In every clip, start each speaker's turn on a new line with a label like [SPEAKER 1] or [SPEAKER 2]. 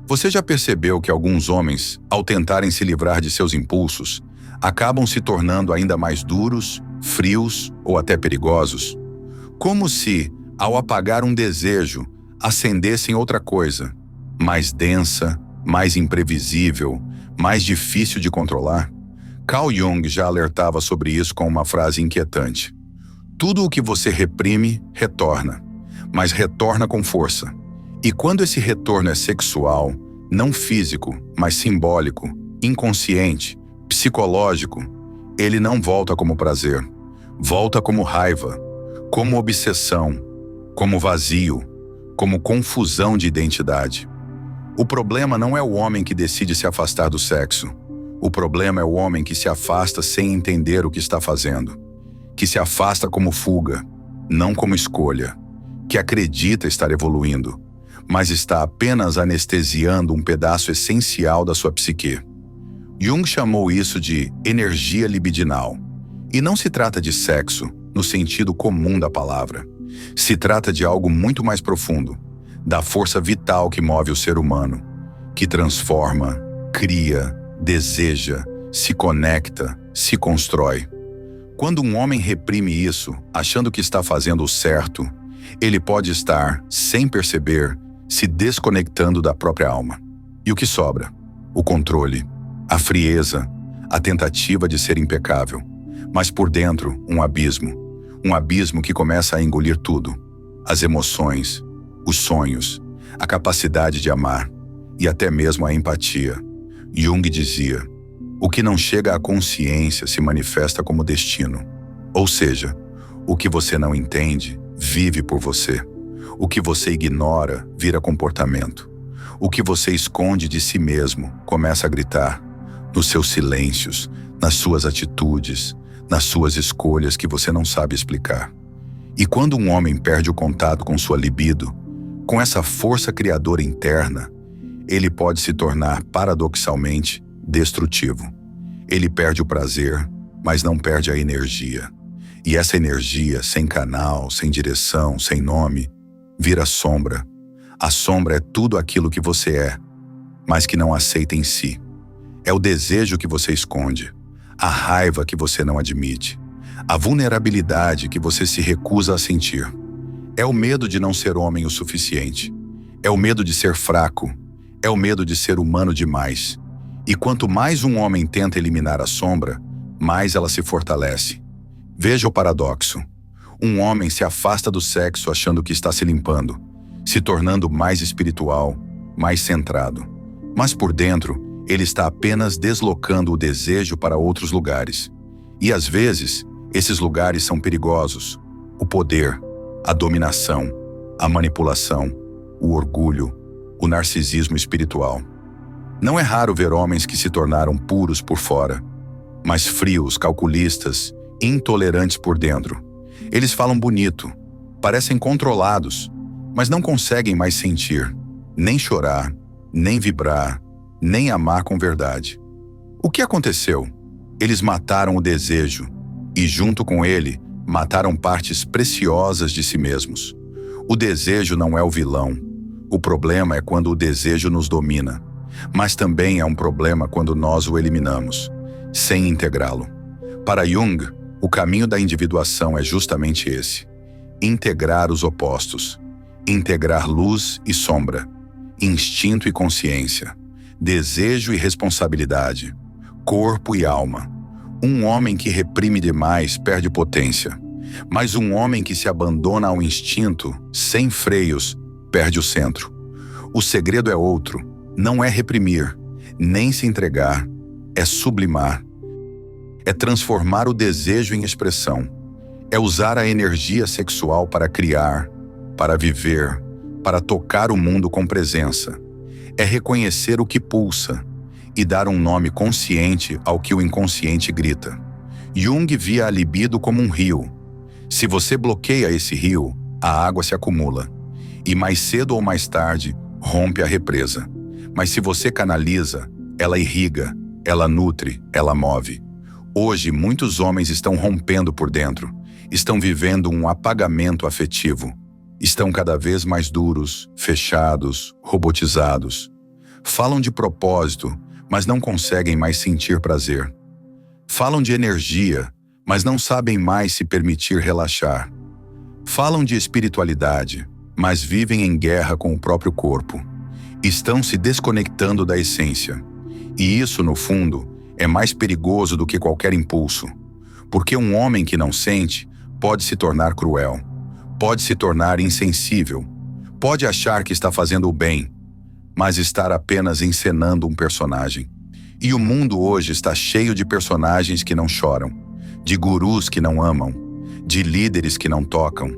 [SPEAKER 1] Você já percebeu que alguns homens, ao tentarem se livrar de seus impulsos, acabam se tornando ainda mais duros, frios ou até perigosos? Como se, ao apagar um desejo, acendessem outra coisa, mais densa, mais imprevisível, mais difícil de controlar? Carl Jung já alertava sobre isso com uma frase inquietante. Tudo o que você reprime, retorna, mas retorna com força. E quando esse retorno é sexual, não físico, mas simbólico, inconsciente, psicológico, ele não volta como prazer, volta como raiva, como obsessão, como vazio, como confusão de identidade. O problema não é o homem que decide se afastar do sexo. O problema é o homem que se afasta sem entender o que está fazendo, que se afasta como fuga, não como escolha, que acredita estar evoluindo, mas está apenas anestesiando um pedaço essencial da sua psique. Jung chamou isso de energia libidinal. E não se trata de sexo, no sentido comum da palavra. Se trata de algo muito mais profundo, da força vital que move o ser humano, que transforma, cria, deseja, se conecta, se constrói. Quando um homem reprime isso, achando que está fazendo o certo, ele pode estar, sem perceber, se desconectando da própria alma. E o que sobra? O controle, a frieza, a tentativa de ser impecável. Mas por dentro, um abismo que começa a engolir tudo. As emoções, os sonhos, a capacidade de amar e até mesmo a empatia. Jung dizia, o que não chega à consciência se manifesta como destino. Ou seja, o que você não entende, vive por você. O que você ignora, vira comportamento. O que você esconde de si mesmo, começa a gritar. Nos seus silêncios, nas suas atitudes, nas suas escolhas que você não sabe explicar. E quando um homem perde o contato com sua libido, com essa força criadora interna, ele pode se tornar, paradoxalmente, destrutivo. Ele perde o prazer, mas não perde a energia. E essa energia, sem canal, sem direção, sem nome, vira sombra. A sombra é tudo aquilo que você é, mas que não aceita em si. É o desejo que você esconde, a raiva que você não admite, a vulnerabilidade que você se recusa a sentir. É o medo de não ser homem o suficiente. É o medo de ser fraco. É o medo de ser humano demais. E quanto mais um homem tenta eliminar a sombra, mais ela se fortalece. Veja o paradoxo. Um homem se afasta do sexo achando que está se limpando, se tornando mais espiritual, mais centrado. Mas por dentro, ele está apenas deslocando o desejo para outros lugares. E às vezes, esses lugares são perigosos. O poder, a dominação, a manipulação, o orgulho, o narcisismo espiritual. Não é raro ver homens que se tornaram puros por fora, mas frios, calculistas, intolerantes por dentro. Eles falam bonito, parecem controlados, mas não conseguem mais sentir, nem chorar, nem vibrar, nem amar com verdade. O que aconteceu? Eles mataram o desejo e, junto com ele, mataram partes preciosas de si mesmos. O desejo não é o vilão. O problema é quando o desejo nos domina. Mas também é um problema quando nós o eliminamos, sem integrá-lo. Para Jung, o caminho da individuação é justamente esse: integrar os opostos, integrar luz e sombra, instinto e consciência, desejo e responsabilidade, corpo e alma. Um homem que reprime demais perde potência, mas um homem que se abandona ao instinto, sem freios, perde o centro. O segredo é outro. Não é reprimir, nem se entregar, é sublimar. É transformar o desejo em expressão. É usar a energia sexual para criar, para viver, para tocar o mundo com presença. É reconhecer o que pulsa e dar um nome consciente ao que o inconsciente grita. Jung via a libido como um rio. Se você bloqueia esse rio, a água se acumula. E mais cedo ou mais tarde, rompe a represa. Mas se você canaliza, ela irriga, ela nutre, ela move. Hoje, muitos homens estão rompendo por dentro, estão vivendo um apagamento afetivo. Estão cada vez mais duros, fechados, robotizados. Falam de propósito, mas não conseguem mais sentir prazer. Falam de energia, mas não sabem mais se permitir relaxar. Falam de espiritualidade, mas vivem em guerra com o próprio corpo. Estão se desconectando da essência. E isso, no fundo, é mais perigoso do que qualquer impulso. Porque um homem que não sente pode se tornar cruel, pode se tornar insensível, pode achar que está fazendo o bem, mas estar apenas encenando um personagem. E o mundo hoje está cheio de personagens que não choram, de gurus que não amam, de líderes que não tocam,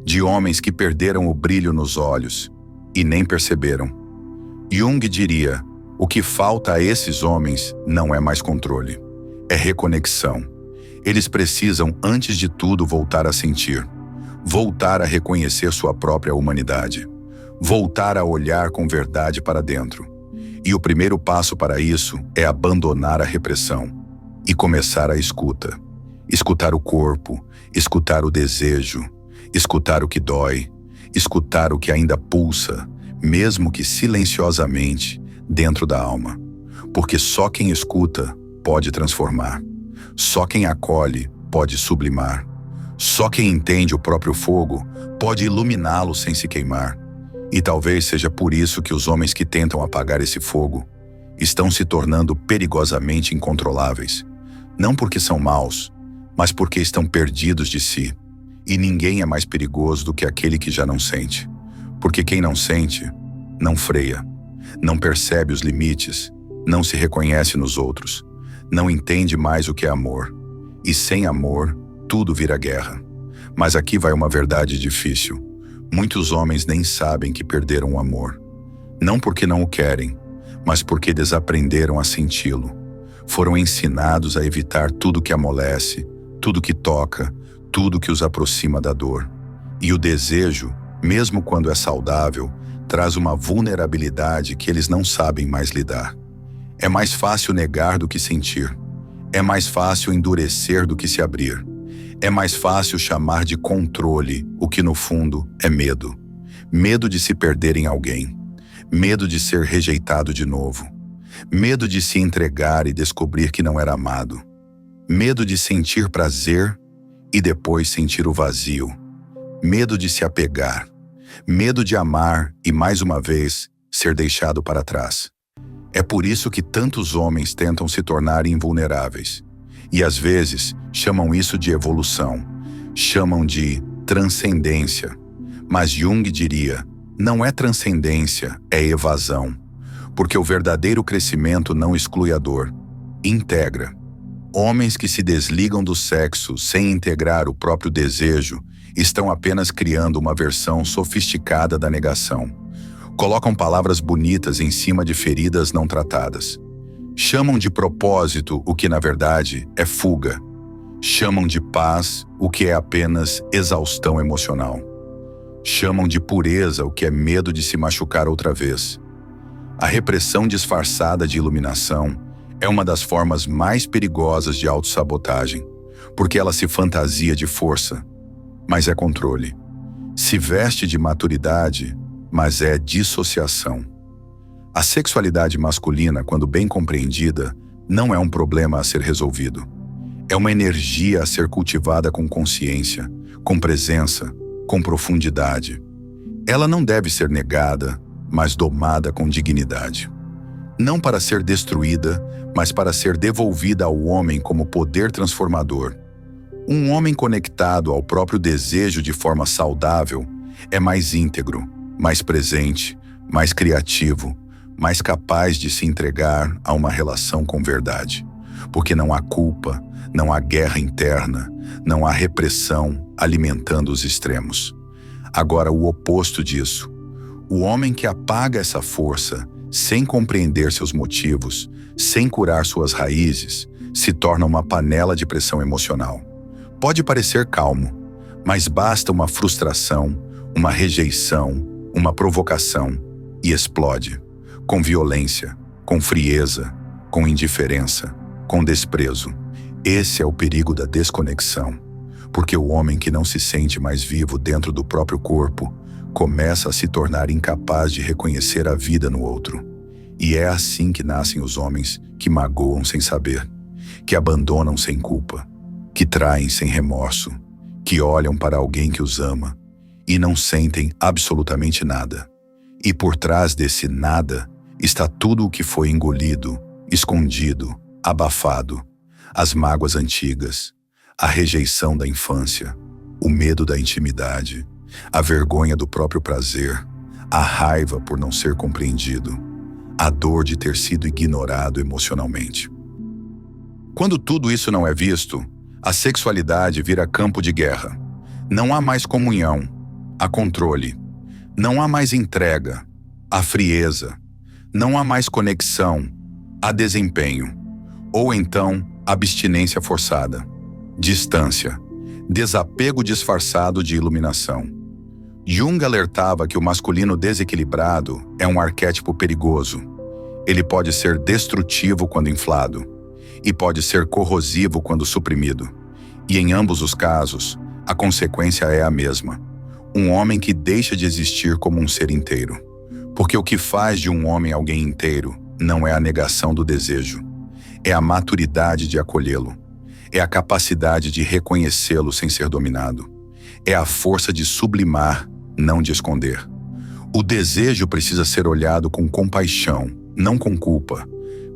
[SPEAKER 1] de homens que perderam o brilho nos olhos e nem perceberam. Jung diria: o que falta a esses homens não é mais controle, é reconexão. Eles precisam, antes de tudo, voltar a sentir, voltar a reconhecer sua própria humanidade, voltar a olhar com verdade para dentro. E o primeiro passo para isso é abandonar a repressão e começar a escuta. Escutar o corpo, escutar o desejo, escutar o que dói, escutar o que ainda pulsa, mesmo que silenciosamente, dentro da alma. Porque só quem escuta pode transformar. Só quem acolhe pode sublimar. Só quem entende o próprio fogo pode iluminá-lo sem se queimar. E talvez seja por isso que os homens que tentam apagar esse fogo estão se tornando perigosamente incontroláveis. Não porque são maus, mas porque estão perdidos de si. E ninguém é mais perigoso do que aquele que já não sente. Porque quem não sente, não freia, não percebe os limites, não se reconhece nos outros, não entende mais o que é amor. E sem amor, tudo vira guerra. Mas aqui vai uma verdade difícil. Muitos homens nem sabem que perderam o amor. Não porque não o querem, mas porque desaprenderam a senti-lo. Foram ensinados a evitar tudo que amolece, tudo que toca, tudo que os aproxima da dor. E o desejo, mesmo quando é saudável, traz uma vulnerabilidade que eles não sabem mais lidar. É mais fácil negar do que sentir. É mais fácil endurecer do que se abrir. É mais fácil chamar de controle o que no fundo é medo. Medo de se perder em alguém. Medo de ser rejeitado de novo. Medo de se entregar e descobrir que não era amado. Medo de sentir prazer e depois sentir o vazio. Medo de se apegar. Medo de amar e, mais uma vez, ser deixado para trás. É por isso que tantos homens tentam se tornar invulneráveis. E às vezes chamam isso de evolução, chamam de transcendência. Mas Jung diria, não é transcendência, é evasão. Porque o verdadeiro crescimento não exclui a dor, integra. Homens que se desligam do sexo sem integrar o próprio desejo estão apenas criando uma versão sofisticada da negação. Colocam palavras bonitas em cima de feridas não tratadas. Chamam de propósito o que na verdade é fuga. Chamam de paz o que é apenas exaustão emocional. Chamam de pureza o que é medo de se machucar outra vez. A repressão disfarçada de iluminação é uma das formas mais perigosas de autossabotagem, porque ela se fantasia de força, mas é controle. Se veste de maturidade, mas é dissociação. A sexualidade masculina, quando bem compreendida, não é um problema a ser resolvido. É uma energia a ser cultivada com consciência, com presença, com profundidade. Ela não deve ser negada, mas domada com dignidade. Não para ser destruída, mas para ser devolvida ao homem como poder transformador. Um homem conectado ao próprio desejo de forma saudável é mais íntegro, mais presente, mais criativo, mais capaz de se entregar a uma relação com verdade. Porque não há culpa, não há guerra interna, não há repressão alimentando os extremos. Agora, o oposto disso. O homem que apaga essa força, sem compreender seus motivos, sem curar suas raízes, se torna uma panela de pressão emocional. Pode parecer calmo, mas basta uma frustração, uma rejeição, uma provocação e explode. Com violência, com frieza, com indiferença, com desprezo. Esse é o perigo da desconexão, porque o homem que não se sente mais vivo dentro do próprio corpo começa a se tornar incapaz de reconhecer a vida no outro. E é assim que nascem os homens que magoam sem saber, que abandonam sem culpa, que traem sem remorso, que olham para alguém que os ama e não sentem absolutamente nada. E por trás desse nada está tudo o que foi engolido, escondido, abafado, as mágoas antigas, a rejeição da infância, o medo da intimidade, a vergonha do próprio prazer, a raiva por não ser compreendido, a dor de ter sido ignorado emocionalmente. Quando tudo isso não é visto, a sexualidade vira campo de guerra. Não há mais comunhão, há controle. Não há mais entrega, há frieza. Não há mais conexão, há desempenho. Ou então, abstinência forçada, distância, desapego disfarçado de iluminação. Jung alertava que o masculino desequilibrado é um arquétipo perigoso. Ele pode ser destrutivo quando inflado, e pode ser corrosivo quando suprimido. E em ambos os casos, a consequência é a mesma. Um homem que deixa de existir como um ser inteiro. Porque o que faz de um homem alguém inteiro não é a negação do desejo. É a maturidade de acolhê-lo. É a capacidade de reconhecê-lo sem ser dominado. É a força de sublimar, não de esconder. O desejo precisa ser olhado com compaixão, não com culpa.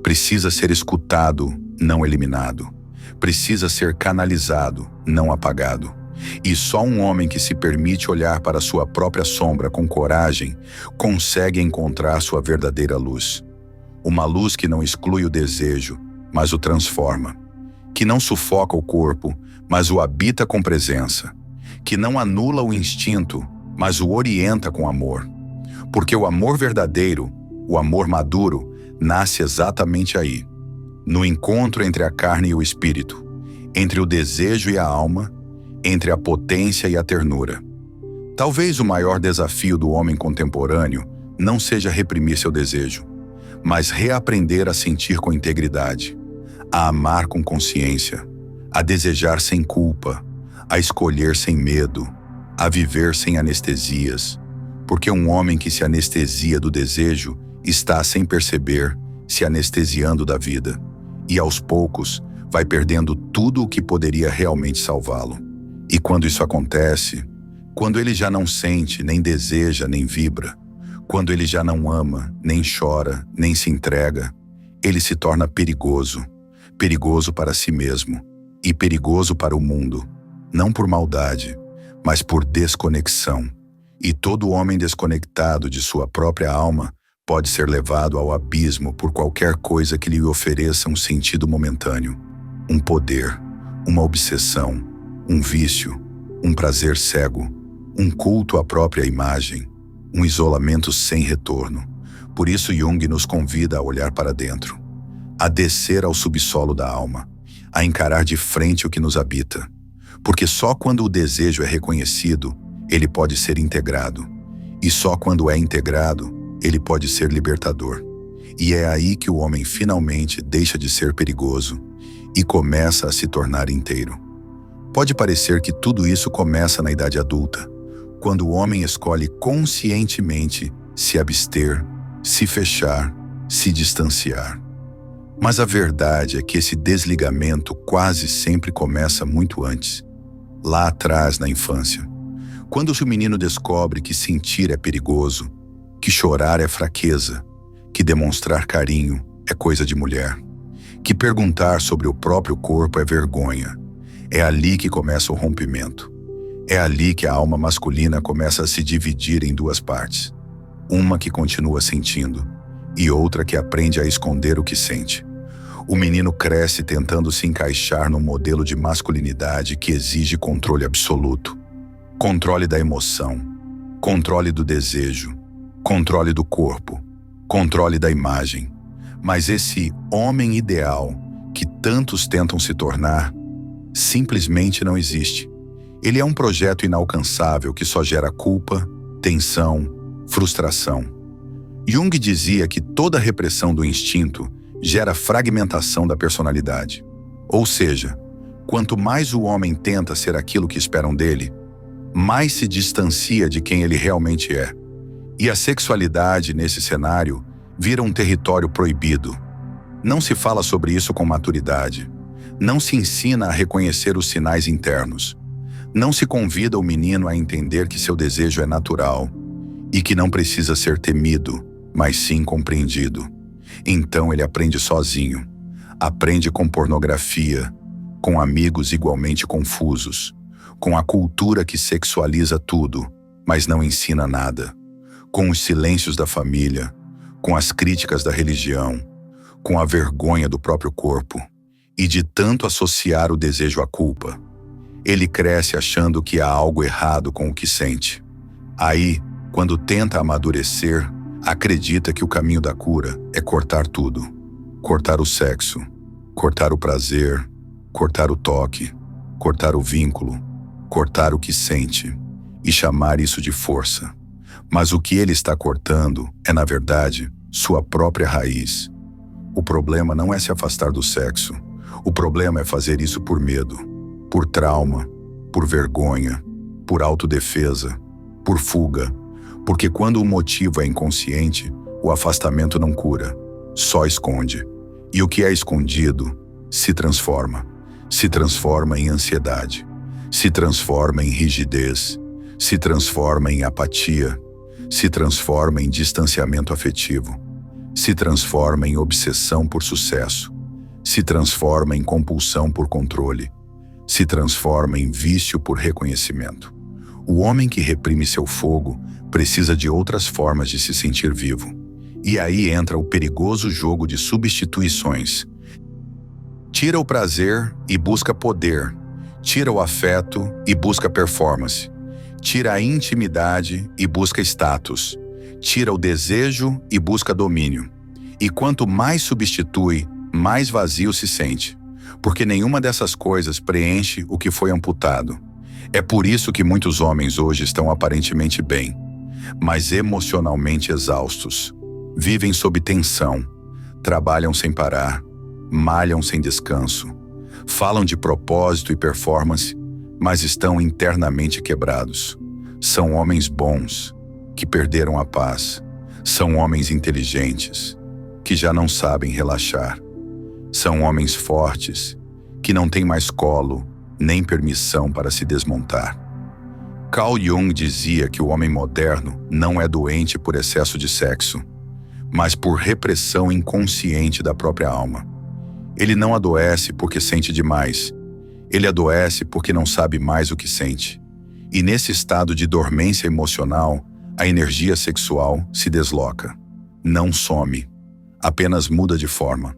[SPEAKER 1] Precisa ser escutado, não eliminado. Precisa ser canalizado, não apagado. E só um homem que se permite olhar para sua própria sombra com coragem consegue encontrar sua verdadeira luz. Uma luz que não exclui o desejo, mas o transforma. Que não sufoca o corpo, mas o habita com presença. Que não anula o instinto, mas o orienta com amor. Porque o amor verdadeiro, o amor maduro, nasce exatamente aí. No encontro entre a carne e o espírito, entre o desejo e a alma, entre a potência e a ternura. Talvez o maior desafio do homem contemporâneo não seja reprimir seu desejo, mas reaprender a sentir com integridade, a amar com consciência, a desejar sem culpa, a escolher sem medo, a viver sem anestesias, porque um homem que se anestesia do desejo está, sem perceber, se anestesiando da vida, e aos poucos vai perdendo tudo o que poderia realmente salvá-lo. E quando isso acontece, quando ele já não sente, nem deseja, nem vibra, quando ele já não ama, nem chora, nem se entrega, ele se torna perigoso, perigoso para si mesmo e perigoso para o mundo, não por maldade, mas por desconexão. E todo homem desconectado de sua própria alma pode ser levado ao abismo por qualquer coisa que lhe ofereça um sentido momentâneo, um poder, uma obsessão, um vício, um prazer cego, um culto à própria imagem, um isolamento sem retorno. Por isso Jung nos convida a olhar para dentro, a descer ao subsolo da alma, a encarar de frente o que nos habita. Porque só quando o desejo é reconhecido, ele pode ser integrado. E só quando é integrado, ele pode ser libertador. E é aí que o homem finalmente deixa de ser perigoso e começa a se tornar inteiro. Pode parecer que tudo isso começa na idade adulta, quando o homem escolhe conscientemente se abster, se fechar, se distanciar. Mas a verdade é que esse desligamento quase sempre começa muito antes, lá atrás na infância. Quando o menino descobre que sentir é perigoso, que chorar é fraqueza, que demonstrar carinho é coisa de mulher, que perguntar sobre o próprio corpo é vergonha, é ali que começa o rompimento. É ali que a alma masculina começa a se dividir em duas partes. Uma que continua sentindo e outra que aprende a esconder o que sente. O menino cresce tentando se encaixar num modelo de masculinidade que exige controle absoluto. Controle da emoção, controle do desejo, controle do corpo, controle da imagem. Mas esse homem ideal que tantos tentam se tornar, simplesmente não existe. Ele é um projeto inalcançável que só gera culpa, tensão, frustração. Jung dizia que toda repressão do instinto gera fragmentação da personalidade. Ou seja, quanto mais o homem tenta ser aquilo que esperam dele, mais se distancia de quem ele realmente é. E a sexualidade, nesse cenário, vira um território proibido. Não se fala sobre isso com maturidade. Não se ensina a reconhecer os sinais internos. Não se convida o menino a entender que seu desejo é natural e que não precisa ser temido, mas sim compreendido. Então ele aprende sozinho. Aprende com pornografia, com amigos igualmente confusos, com a cultura que sexualiza tudo, mas não ensina nada, com os silêncios da família, com as críticas da religião, com a vergonha do próprio corpo e de tanto associar o desejo à culpa. Ele cresce achando que há algo errado com o que sente. Aí, quando tenta amadurecer, acredita que o caminho da cura é cortar tudo. Cortar o sexo, cortar o prazer, cortar o toque, cortar o vínculo, cortar o que sente e chamar isso de força. Mas o que ele está cortando é, na verdade, sua própria raiz. O problema não é se afastar do sexo. O problema é fazer isso por medo, por trauma, por vergonha, por autodefesa, por fuga. Porque quando o motivo é inconsciente, o afastamento não cura, só esconde. E o que é escondido se transforma em ansiedade, se transforma em rigidez, se transforma em apatia, se transforma em distanciamento afetivo, se transforma em obsessão por sucesso, se transforma em compulsão por controle, se transforma em vício por reconhecimento. O homem que reprime seu fogo precisa de outras formas de se sentir vivo. E aí entra o perigoso jogo de substituições. Tira o prazer e busca poder. Tira o afeto e busca performance. Tira a intimidade e busca status. Tira o desejo e busca domínio. E quanto mais substitui, mais vazio se sente. Porque nenhuma dessas coisas preenche o que foi amputado. É por isso que muitos homens hoje estão aparentemente bem, mas emocionalmente exaustos. Vivem sob tensão, trabalham sem parar, malham sem descanso, falam de propósito e performance, mas estão internamente quebrados. São homens bons, que perderam a paz. São homens inteligentes, que já não sabem relaxar. São homens fortes, que não têm mais colo, nem permissão para se desmontar. Carl Jung dizia que o homem moderno não é doente por excesso de sexo, mas por repressão inconsciente da própria alma. Ele não adoece porque sente demais. Ele adoece porque não sabe mais o que sente. E nesse estado de dormência emocional, a energia sexual se desloca. Não some, apenas muda de forma.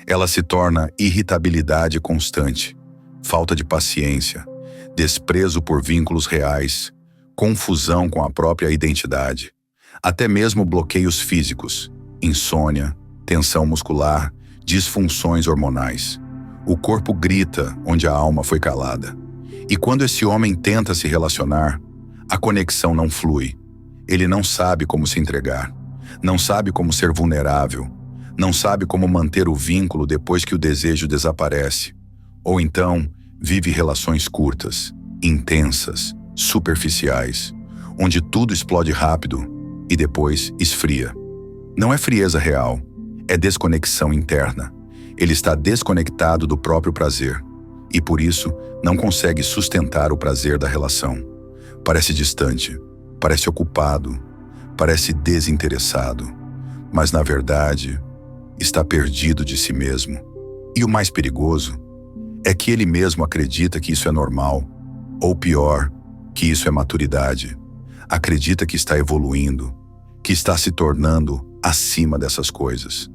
[SPEAKER 1] Ela se torna irritabilidade constante, falta de paciência, desprezo por vínculos reais, confusão com a própria identidade, até mesmo bloqueios físicos, insônia, tensão muscular, disfunções hormonais. O corpo grita onde a alma foi calada. E quando esse homem tenta se relacionar, a conexão não flui. Ele não sabe como se entregar, não sabe como ser vulnerável, não sabe como manter o vínculo depois que o desejo desaparece. Ou então, vive relações curtas, intensas, superficiais, onde tudo explode rápido e depois esfria. Não é frieza real, é desconexão interna. Ele está desconectado do próprio prazer e, por isso, não consegue sustentar o prazer da relação. Parece distante, parece ocupado, parece desinteressado, mas, na verdade, está perdido de si mesmo. E o mais perigoso é que ele mesmo acredita que isso é normal, ou pior, que isso é maturidade. Acredita que está evoluindo, que está se tornando acima dessas coisas,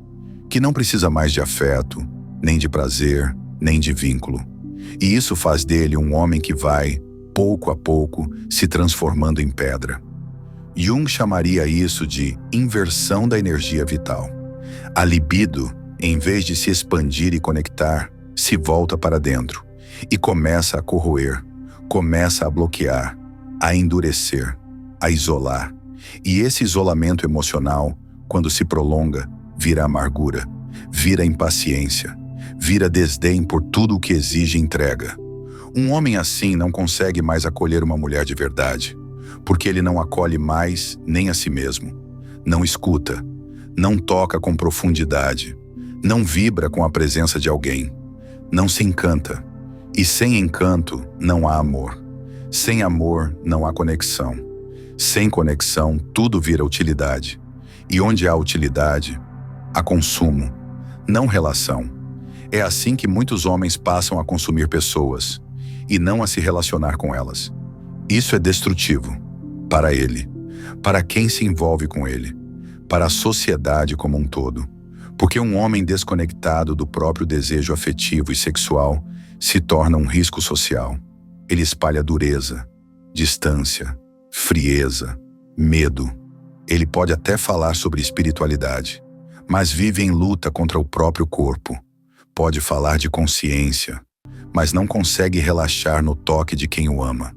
[SPEAKER 1] que não precisa mais de afeto, nem de prazer, nem de vínculo. E isso faz dele um homem que vai, pouco a pouco, se transformando em pedra. Jung chamaria isso de inversão da energia vital. A libido, em vez de se expandir e conectar, se volta para dentro e começa a corroer, começa a bloquear, a endurecer, a isolar. E esse isolamento emocional, quando se prolonga, vira amargura, vira impaciência, vira desdém por tudo o que exige entrega. Um homem assim não consegue mais acolher uma mulher de verdade, porque ele não acolhe mais nem a si mesmo, não escuta, não toca com profundidade, não vibra com a presença de alguém, não se encanta. E sem encanto não há amor. Sem amor não há conexão. Sem conexão tudo vira utilidade. E onde há utilidade, há consumo, não relação. É assim que muitos homens passam a consumir pessoas e não a se relacionar com elas. Isso é destrutivo para ele, para quem se envolve com ele, para a sociedade como um todo. Porque um homem desconectado do próprio desejo afetivo e sexual se torna um risco social. Ele espalha dureza, distância, frieza, medo. Ele pode até falar sobre espiritualidade, mas vive em luta contra o próprio corpo. Pode falar de consciência, mas não consegue relaxar no toque de quem o ama.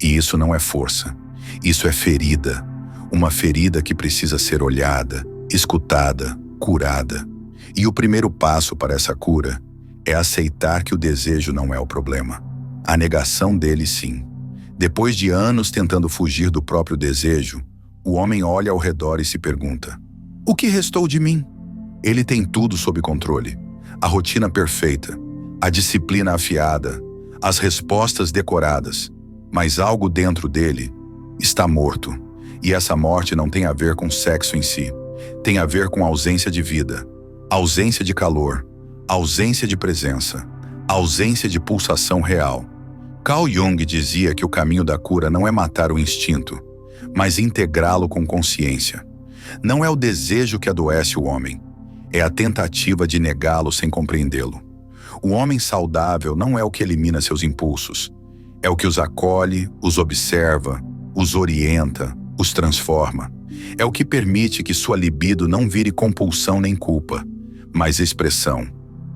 [SPEAKER 1] E isso não é força. Isso é ferida. Uma ferida que precisa ser olhada, escutada, curada. E o primeiro passo para essa cura é aceitar que o desejo não é o problema. A negação dele, sim. Depois de anos tentando fugir do próprio desejo, o homem olha ao redor e se pergunta: o que restou de mim? Ele tem tudo sob controle. A rotina perfeita, a disciplina afiada, as respostas decoradas. Mas algo dentro dele está morto. E essa morte não tem a ver com sexo em si. Tem a ver com ausência de vida, ausência de calor, ausência de presença, ausência de pulsação real. Carl Jung dizia que o caminho da cura não é matar o instinto, mas integrá-lo com consciência. Não é o desejo que adoece o homem, é a tentativa de negá-lo sem compreendê-lo. O homem saudável não é o que elimina seus impulsos, é o que os acolhe, os observa, os orienta, os transforma. É o que permite que sua libido não vire compulsão nem culpa, mas expressão.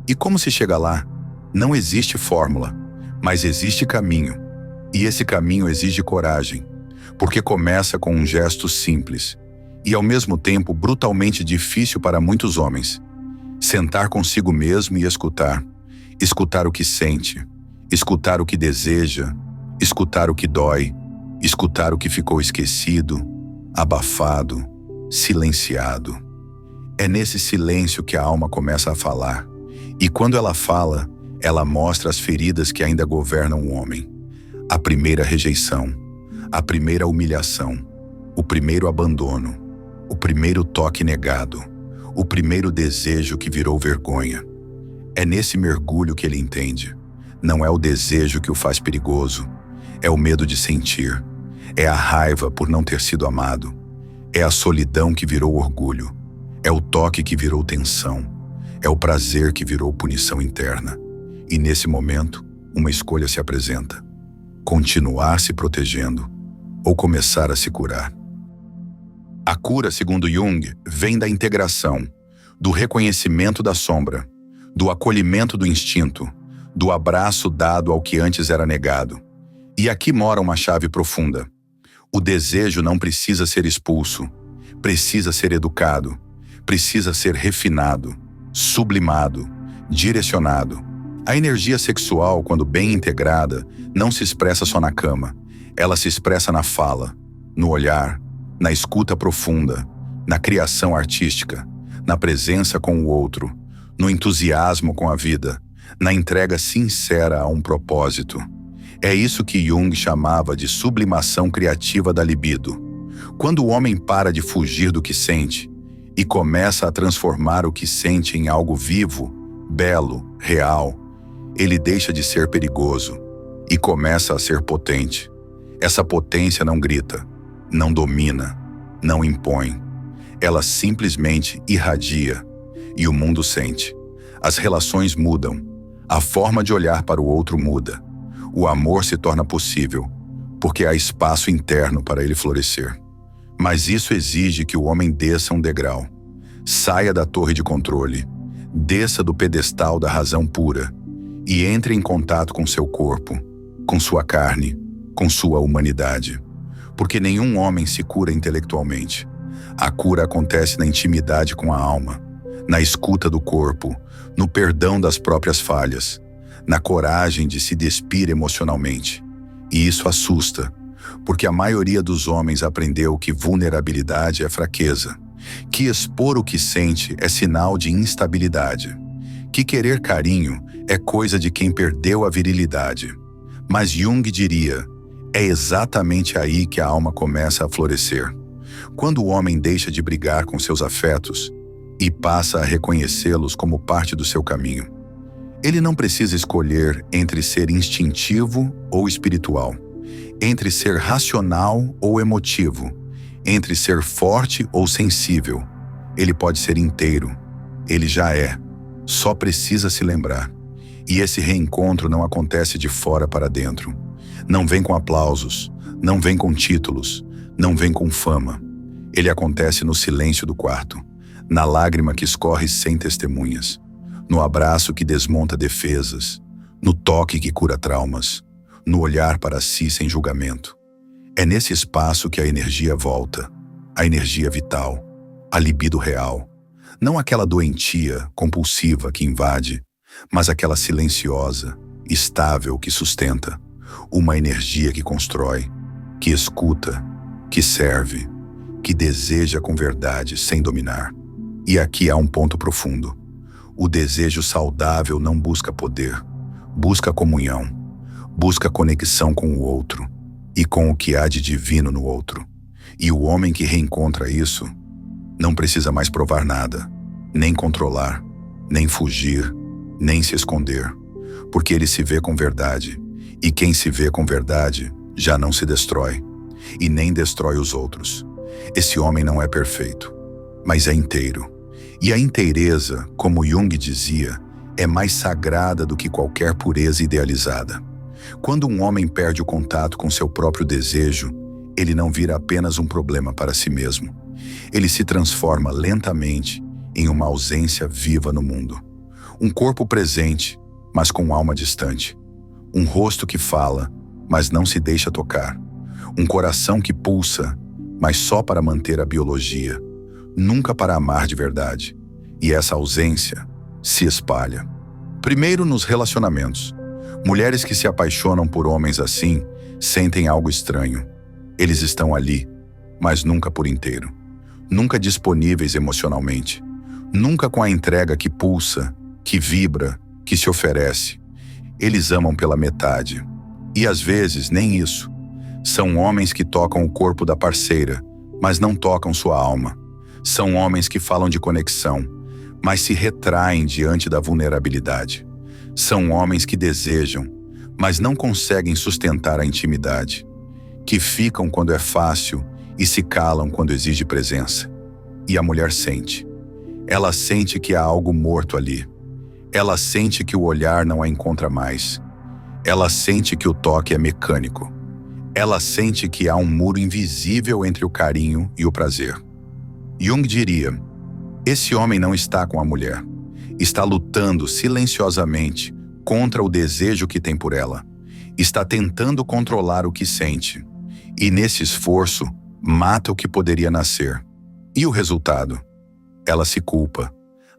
[SPEAKER 1] E como se chega lá? Não existe fórmula, mas existe caminho. E esse caminho exige coragem, porque começa com um gesto simples e, ao mesmo tempo, brutalmente difícil para muitos homens. Sentar consigo mesmo e escutar. Escutar o que sente, escutar o que deseja, escutar o que dói, escutar o que ficou esquecido, abafado, silenciado. É nesse silêncio que a alma começa a falar. E quando ela fala, ela mostra as feridas que ainda governam o homem. A primeira rejeição, a primeira humilhação, o primeiro abandono, o primeiro toque negado, o primeiro desejo que virou vergonha. É nesse mergulho que ele entende. Não é o desejo que o faz perigoso, é o medo de sentir, é a raiva por não ter sido amado, é a solidão que virou orgulho, é o toque que virou tensão, é o prazer que virou punição interna. E nesse momento, uma escolha se apresenta: continuar se protegendo ou começar a se curar. A cura, segundo Jung, vem da integração, do reconhecimento da sombra, do acolhimento do instinto, do abraço dado ao que antes era negado. E aqui mora uma chave profunda. O desejo não precisa ser expulso, precisa ser educado, precisa ser refinado, sublimado, direcionado. A energia sexual, quando bem integrada, não se expressa só na cama. Ela se expressa na fala, no olhar, na escuta profunda, na criação artística, na presença com o outro, no entusiasmo com a vida, na entrega sincera a um propósito. É isso que Jung chamava de sublimação criativa da libido. Quando o homem para de fugir do que sente e começa a transformar o que sente em algo vivo, belo, real, ele deixa de ser perigoso e começa a ser potente. Essa potência não grita, não domina, não impõe. Ela simplesmente irradia e o mundo sente. As relações mudam, a forma de olhar para o outro muda. O amor se torna possível, porque há espaço interno para ele florescer. Mas isso exige que o homem desça um degrau, saia da torre de controle, desça do pedestal da razão pura e entre em contato com seu corpo, com sua carne, com sua humanidade. Porque nenhum homem se cura intelectualmente. A cura acontece na intimidade com a alma, na escuta do corpo, no perdão das próprias falhas, na coragem de se despir emocionalmente. E isso assusta, porque a maioria dos homens aprendeu que vulnerabilidade é fraqueza, que expor o que sente é sinal de instabilidade, que querer carinho é coisa de quem perdeu a virilidade. Mas Jung diria, é exatamente aí que a alma começa a florescer. Quando o homem deixa de brigar com seus afetos e passa a reconhecê-los como parte do seu caminho. Ele não precisa escolher entre ser instintivo ou espiritual, entre ser racional ou emotivo, entre ser forte ou sensível. Ele pode ser inteiro. Ele já é. Só precisa se lembrar. E esse reencontro não acontece de fora para dentro. Não vem com aplausos, não vem com títulos, não vem com fama. Ele acontece no silêncio do quarto, na lágrima que escorre sem testemunhas, no abraço que desmonta defesas, no toque que cura traumas, no olhar para si sem julgamento. É nesse espaço que a energia volta, a energia vital, a libido real. Não aquela doentia, compulsiva que invade, mas aquela silenciosa, estável que sustenta. Uma energia que constrói, que escuta, que serve, que deseja com verdade sem dominar. E aqui há um ponto profundo. O desejo saudável não busca poder, busca comunhão, busca conexão com o outro e com o que há de divino no outro. E o homem que reencontra isso não precisa mais provar nada, nem controlar, nem fugir, nem se esconder, porque ele se vê com verdade, e quem se vê com verdade já não se destrói, e nem destrói os outros. Esse homem não é perfeito, mas é inteiro. E a inteireza, como Jung dizia, é mais sagrada do que qualquer pureza idealizada. Quando um homem perde o contato com seu próprio desejo, ele não vira apenas um problema para si mesmo. Ele se transforma lentamente em uma ausência viva no mundo. Um corpo presente, mas com alma distante. Um rosto que fala, mas não se deixa tocar. Um coração que pulsa, mas só para manter a biologia, nunca para amar de verdade. E essa ausência se espalha. Primeiro nos relacionamentos. Mulheres que se apaixonam por homens assim sentem algo estranho. Eles estão ali, mas nunca por inteiro. Nunca disponíveis emocionalmente. Nunca com a entrega que pulsa, que vibra, que se oferece. Eles amam pela metade. E às vezes nem isso. São homens que tocam o corpo da parceira, mas não tocam sua alma. São homens que falam de conexão, mas se retraem diante da vulnerabilidade. São homens que desejam, mas não conseguem sustentar a intimidade. Que ficam quando é fácil e se calam quando exige presença. E a mulher sente. Ela sente que há algo morto ali. Ela sente que o olhar não a encontra mais. Ela sente que o toque é mecânico. Ela sente que há um muro invisível entre o carinho e o prazer. Jung diria, esse homem não está com a mulher. Está lutando silenciosamente contra o desejo que tem por ela. Está tentando controlar o que sente. E nesse esforço, mata o que poderia nascer. E o resultado? Ela se culpa.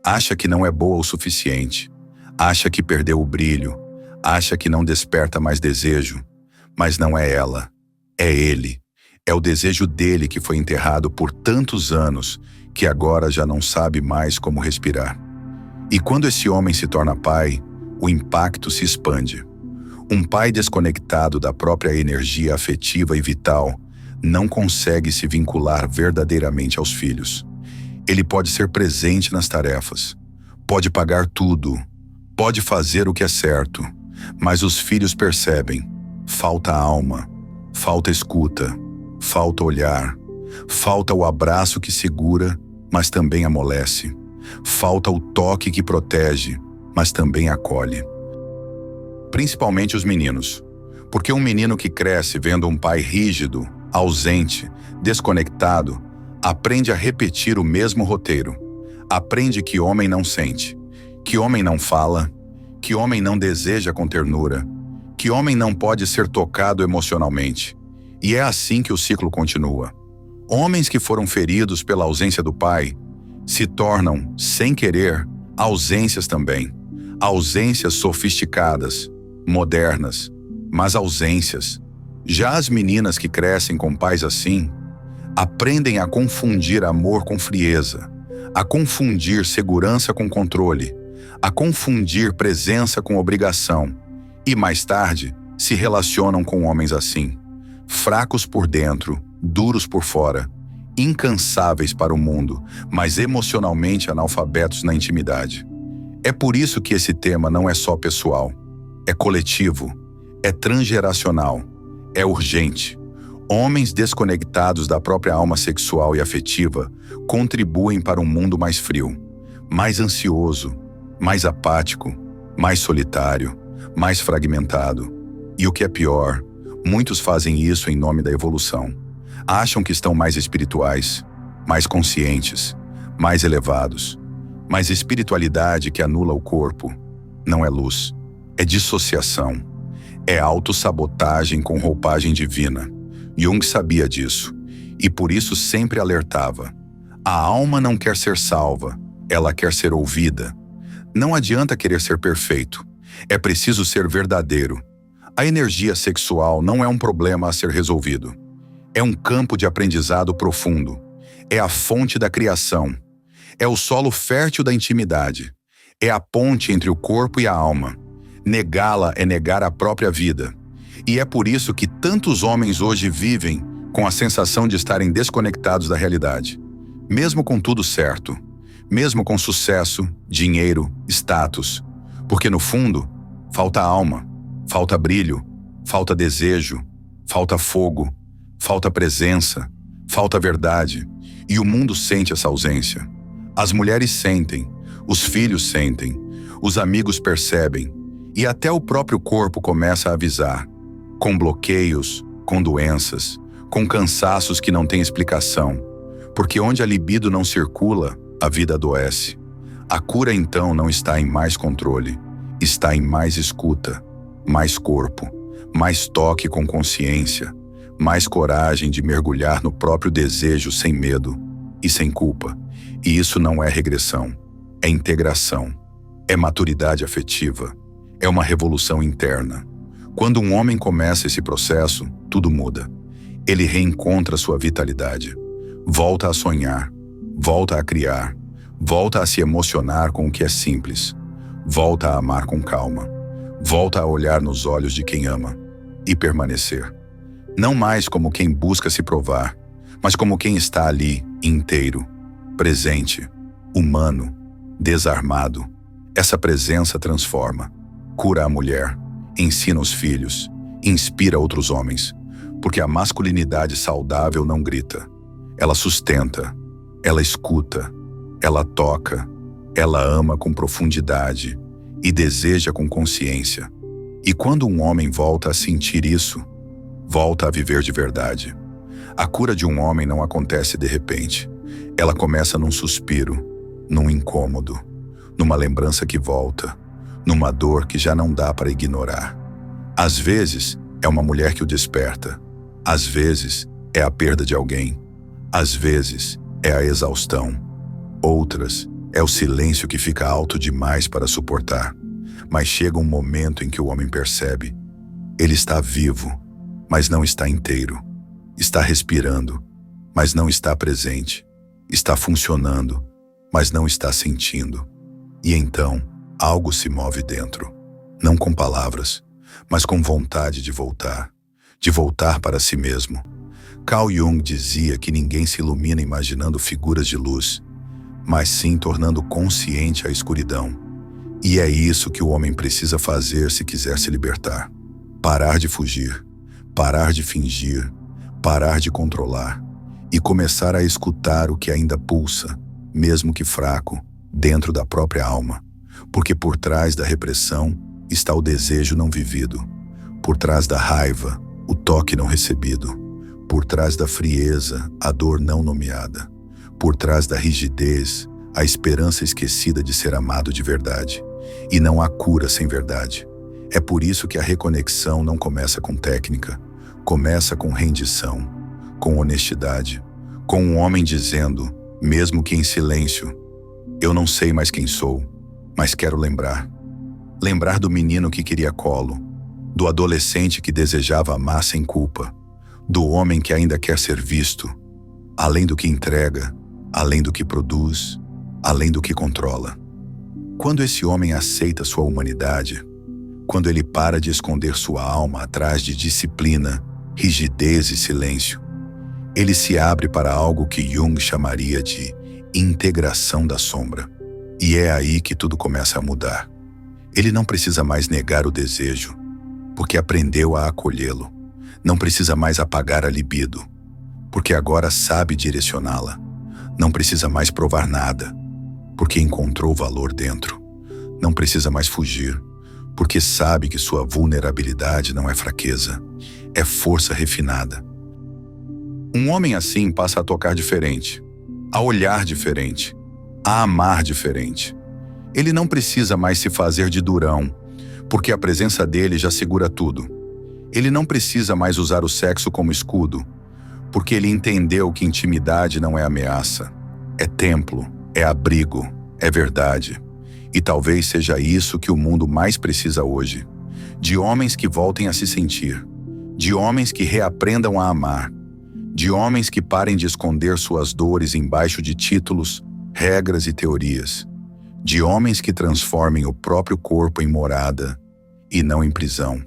[SPEAKER 1] Acha que não é boa o suficiente. Acha que perdeu o brilho. Acha que não desperta mais desejo. Mas não é ela. É ele. É o desejo dele que foi enterrado por tantos anos que agora já não sabe mais como respirar. E quando esse homem se torna pai, o impacto se expande. Um pai desconectado da própria energia afetiva e vital não consegue se vincular verdadeiramente aos filhos. Ele pode ser presente nas tarefas, pode pagar tudo, pode fazer o que é certo, mas os filhos percebem, falta alma, falta escuta, falta olhar, falta o abraço que segura, mas também amolece, falta o toque que protege, mas também acolhe. Principalmente os meninos, porque um menino que cresce vendo um pai rígido, ausente, desconectado, aprende a repetir o mesmo roteiro. Aprende que homem não sente, que homem não fala, que homem não deseja com ternura, que homem não pode ser tocado emocionalmente. E é assim que o ciclo continua. Homens que foram feridos pela ausência do pai se tornam, sem querer, ausências também. Ausências sofisticadas, modernas, mas ausências. Já as meninas que crescem com pais assim, Aprendem a confundir amor com frieza, a confundir segurança com controle, a confundir presença com obrigação e, mais tarde, se relacionam com homens assim, fracos por dentro, duros por fora, incansáveis para o mundo, mas emocionalmente analfabetos na intimidade. É por isso que esse tema não é só pessoal, é coletivo, é transgeracional, é urgente. Homens desconectados da própria alma sexual e afetiva contribuem para um mundo mais frio, mais ansioso, mais apático, mais solitário, mais fragmentado. E o que é pior, muitos fazem isso em nome da evolução. Acham que estão mais espirituais, mais conscientes, mais elevados. Mas espiritualidade que anula o corpo não é luz, é dissociação, é autossabotagem com roupagem divina. Jung sabia disso, e por isso sempre alertava. A alma não quer ser salva, ela quer ser ouvida. Não adianta querer ser perfeito, é preciso ser verdadeiro. A energia sexual não é um problema a ser resolvido. É um campo de aprendizado profundo. É a fonte da criação. É o solo fértil da intimidade. É a ponte entre o corpo e a alma. Negá-la é negar a própria vida. E é por isso que tantos homens hoje vivem com a sensação de estarem desconectados da realidade. Mesmo com tudo certo, mesmo com sucesso, dinheiro, status. Porque no fundo, falta alma, falta brilho, falta desejo, falta fogo, falta presença, falta verdade. E o mundo sente essa ausência. As mulheres sentem, os filhos sentem, os amigos percebem, e até o próprio corpo começa a avisar. Com bloqueios, com doenças, com cansaços que não têm explicação. Porque onde a libido não circula, a vida adoece. A cura então não está em mais controle, está em mais escuta, mais corpo, mais toque com consciência, mais coragem de mergulhar no próprio desejo sem medo e sem culpa. E isso não é regressão, é integração, é maturidade afetiva, é uma revolução interna. Quando um homem começa esse processo, tudo muda. Ele reencontra sua vitalidade, volta a sonhar, volta a criar, volta a se emocionar com o que é simples, volta a amar com calma, volta a olhar nos olhos de quem ama e permanecer. Não mais como quem busca se provar, mas como quem está ali, inteiro, presente, humano, desarmado. Essa presença transforma, cura a mulher, ensina os filhos, inspira outros homens, porque a masculinidade saudável não grita. Ela sustenta, ela escuta, ela toca, ela ama com profundidade e deseja com consciência. E quando um homem volta a sentir isso, volta a viver de verdade. A cura de um homem não acontece de repente. Ela começa num suspiro, num incômodo, numa lembrança que volta, numa dor que já não dá para ignorar. Às vezes, é uma mulher que o desperta. Às vezes, é a perda de alguém. Às vezes, é a exaustão. Outras, é o silêncio que fica alto demais para suportar. Mas chega um momento em que o homem percebe. Ele está vivo, mas não está inteiro. Está respirando, mas não está presente. Está funcionando, mas não está sentindo. E então, algo se move dentro. Não com palavras, mas com vontade de voltar para si mesmo. Carl Jung dizia que ninguém se ilumina imaginando figuras de luz, mas sim tornando consciente a escuridão. E é isso que o homem precisa fazer se quiser se libertar. Parar de fugir, parar de fingir, parar de controlar e começar a escutar o que ainda pulsa, mesmo que fraco, dentro da própria alma. Porque por trás da repressão está o desejo não vivido, por trás da raiva, o toque não recebido, por trás da frieza, a dor não nomeada, por trás da rigidez, a esperança esquecida de ser amado de verdade. E não há cura sem verdade. É por isso que a reconexão não começa com técnica, começa com rendição, com honestidade, com um homem dizendo, mesmo que em silêncio, eu não sei mais quem sou, mas quero lembrar. Lembrar do menino que queria colo, do adolescente que desejava amar sem culpa, do homem que ainda quer ser visto, além do que entrega, além do que produz, além do que controla. Quando esse homem aceita sua humanidade, quando ele para de esconder sua alma atrás de disciplina, rigidez e silêncio, ele se abre para algo que Jung chamaria de integração da sombra. E é aí que tudo começa a mudar. Ele não precisa mais negar o desejo, porque aprendeu a acolhê-lo. Não precisa mais apagar a libido, porque agora sabe direcioná-la. Não precisa mais provar nada, porque encontrou valor dentro. Não precisa mais fugir, porque sabe que sua vulnerabilidade não é fraqueza, é força refinada. Um homem assim passa a tocar diferente, a olhar diferente, a amar diferente. Ele não precisa mais se fazer de durão, porque a presença dele já segura tudo. Ele não precisa mais usar o sexo como escudo, porque ele entendeu que intimidade não é ameaça, é templo, é abrigo, é verdade. E talvez seja isso que o mundo mais precisa hoje, de homens que voltem a se sentir, de homens que reaprendam a amar, de homens que parem de esconder suas dores embaixo de títulos, regras e teorias, de homens que transformem o próprio corpo em morada e não em prisão,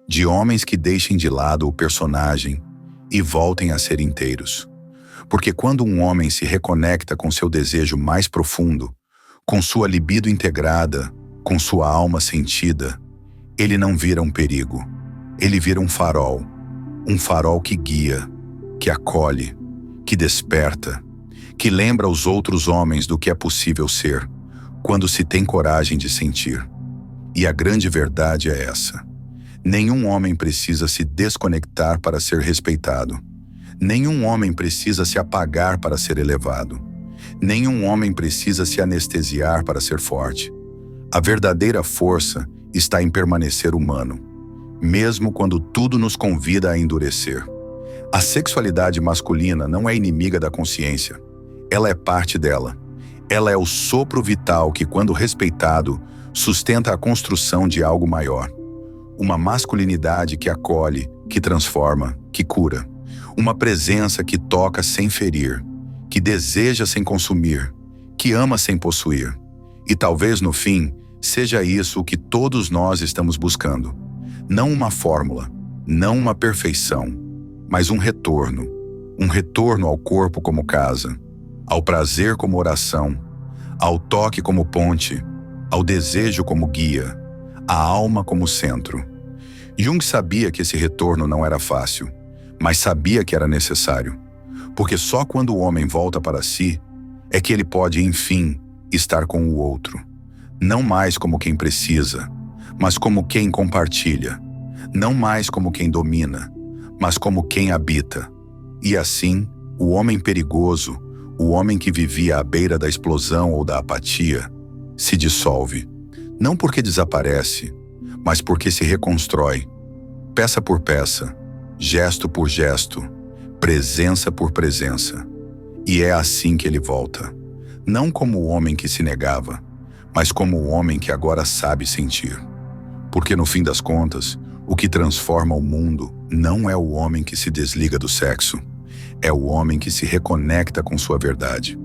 [SPEAKER 1] de homens que deixem de lado o personagem e voltem a ser inteiros. Porque quando um homem se reconecta com seu desejo mais profundo, com sua libido integrada, com sua alma sentida, ele não vira um perigo, ele vira um farol que guia, que acolhe, que desperta, que lembra aos outros homens do que é possível ser, quando se tem coragem de sentir. E a grande verdade é essa: nenhum homem precisa se desconectar para ser respeitado. Nenhum homem precisa se apagar para ser elevado. Nenhum homem precisa se anestesiar para ser forte. A verdadeira força está em permanecer humano, mesmo quando tudo nos convida a endurecer. A sexualidade masculina não é inimiga da consciência. Ela é parte dela. Ela é o sopro vital que, quando respeitado, sustenta a construção de algo maior. Uma masculinidade que acolhe, que transforma, que cura. Uma presença que toca sem ferir, que deseja sem consumir, que ama sem possuir. E talvez, no fim, seja isso o que todos nós estamos buscando. Não uma fórmula, não uma perfeição, mas um retorno ao corpo como casa, ao prazer como oração, ao toque como ponte, ao desejo como guia, à alma como centro. Jung sabia que esse retorno não era fácil, mas sabia que era necessário, porque só quando o homem volta para si é que ele pode, enfim, estar com o outro, não mais como quem precisa, mas como quem compartilha, não mais como quem domina, mas como quem habita. E assim, o homem perigoso, o homem que vivia à beira da explosão ou da apatia, se dissolve, não porque desaparece, mas porque se reconstrói, peça por peça, gesto por gesto, presença por presença. E é assim que ele volta, não como o homem que se negava, mas como o homem que agora sabe sentir. Porque no fim das contas, o que transforma o mundo não é o homem que se desliga do sexo, é o homem que se reconecta com sua verdade.